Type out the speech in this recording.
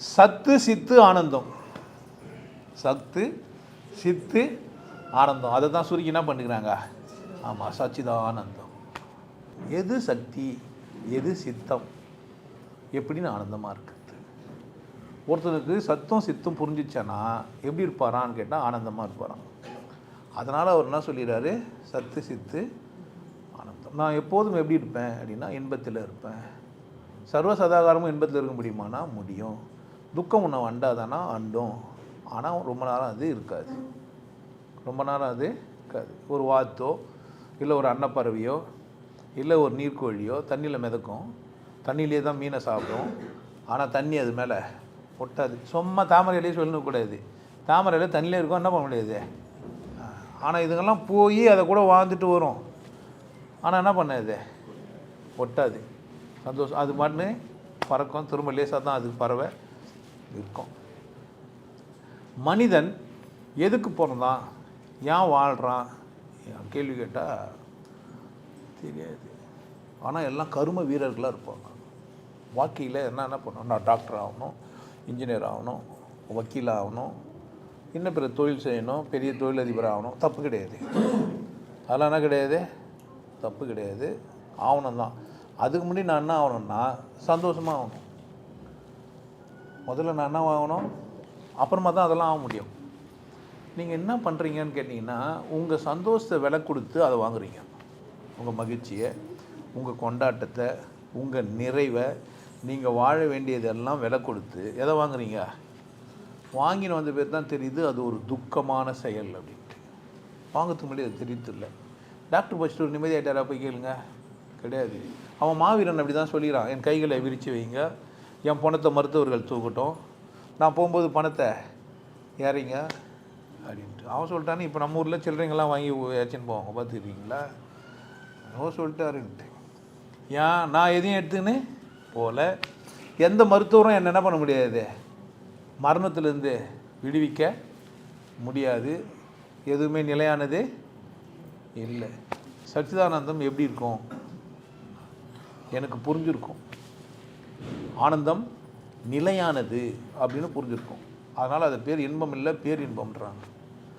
சத்து சித்து ஆனந்தம். சத்து சித்து ஆனந்தம். அதை தான் சுருக்கி என்ன பண்ணிக்கிறாங்க? ஆமாம், சச்சிதானந்தம். எது சக்தி, எது சித்தம், எப்படின்னு ஆனந்தமாக இருக்குது. ஒருத்தருக்கு சத்தும் சித்தும் புரிஞ்சிச்சானா எப்படி இருப்பாரான்னு கேட்டால் ஆனந்தமாக இருப்பாரான். அதனால் அவர் என்ன சொல்லிடுறாரு? சத்து சித்து ஆனந்தம். நான் எப்போதும் எப்படி இருப்பேன் அப்படின்னா இன்பத்தில் இருப்பேன். சர்வ சதாகாரமும் இன்பத்தில் இருக்க முடியுமானா முடியும். துக்கம் உன்னை வண்டாதானா அண்டும். ஆனால் ரொம்ப நேரம் அது இருக்காது. ரொம்ப நேரம் அது இருக்காது. ஒரு வாத்தோ இல்லை ஒரு அன்னப்பறவையோ இல்லை ஒரு நீர்க்கோழியோ தண்ணியில் மிதக்கும். தண்ணியிலே தான் மீனை சாப்பிடும். ஆனால் தண்ணி அது மேலே ஒட்டாது. சும்மா தாமரையிலே சொல்லக்கூடாது. தாமரையில் தண்ணியில் இருக்கும், என்ன பண்ண முடியாது. ஆனால் இதுங்கெல்லாம் போய் அதை கூட வாழ்ந்துட்டு வரும். ஆனால் என்ன பண்ணாது, ஒட்டாது. சந்தோஷம். அது மட்டும் பறக்கும், திரும்ப லேசாக தான் அதுக்கு பறவை இருக்கும். மனிதன் எதுக்கு பிறந்தான், ஏன் வாழ்கிறான் கேள்வி கேட்டால் தெரியாது. ஆனால் எல்லாம் கரும வீரர்களாக இருப்பாங்க. வாழ்க்கையில் என்ன பண்ணணும், நான் டாக்டர் ஆகணும், இன்ஜினியர் ஆகணும், வக்கீல் ஆகணும், இன்னும் பிற தொழில் செய்யணும், பெரிய தொழிலதிபர் ஆகணும். தப்பு கிடையாது. அதெல்லாம் என்ன கிடையாது, தப்பு கிடையாது. ஆகணும் தான். அதுக்கு முன்னாடி நான் என்ன ஆகணும்னா சந்தோஷமாக ஆகணும். முதல்ல நான் என்ன ஆகணும், அப்புறமா தான் அதெல்லாம் ஆக முடியும். நீங்கள் என்ன பண்ணுறீங்கன்னு கேட்டிங்கன்னா உங்கள் சந்தோஷத்தை விலை கொடுத்து அதை வாங்குறீங்க. உங்கள் மகிழ்ச்சியை, உங்கள் கொண்டாட்டத்தை, உங்கள் நிறைவை, நீங்கள் வாழ வேண்டியதெல்லாம் விலை கொடுத்து எதை வாங்குறீங்க? வாங்கின வந்த பேர் தான் தெரியுது அது ஒரு துக்கமான செயல் அப்படின்ட்டு. வாங்கிறதுக்கு முன்னாடி அது தெரியுது இல்லை. டாக்டர் படிச்சுட்டு ஒரு நிம்மதியாயிட்டாரா போய் கேளுங்க, கிடையாது. அவன் மாவீரன் அப்படி தான் சொல்லிக்கிறான். என் கைகளை விரித்து வைங்க, என் பணத்தை மருத்துவர்கள் தூக்கட்டும், நான் போகும்போது பணத்தை ஏறிங்க அப்படின்ட்டு அவன் சொல்லிட்டான்னு. இப்போ நம்ம ஊரில் சில்லறைங்கெல்லாம் வாங்கி ஏச்சின்னு போவாங்க, பார்த்துருக்கீங்களா? அவன் சொல்லிட்டாருன்ட்டு ஏன் நான் எதையும் எடுத்துன்னு போல. எந்த மருத்துவரும் என்ன பண்ண முடியாது, மரணத்திலேருந்து விடுவிக்க முடியாது. எதுவுமே நிலையானது இல்லை. சச்சிதானந்தம் எப்படி இருக்கும் எனக்கு புரிஞ்சிருக்கும். ஆனந்தம் நிலையானது அப்படின்னு புரிஞ்சிருக்கும். அதனால் அது பேர் இன்பம் இல்லை, பேர் இன்பம்ன்றாங்க.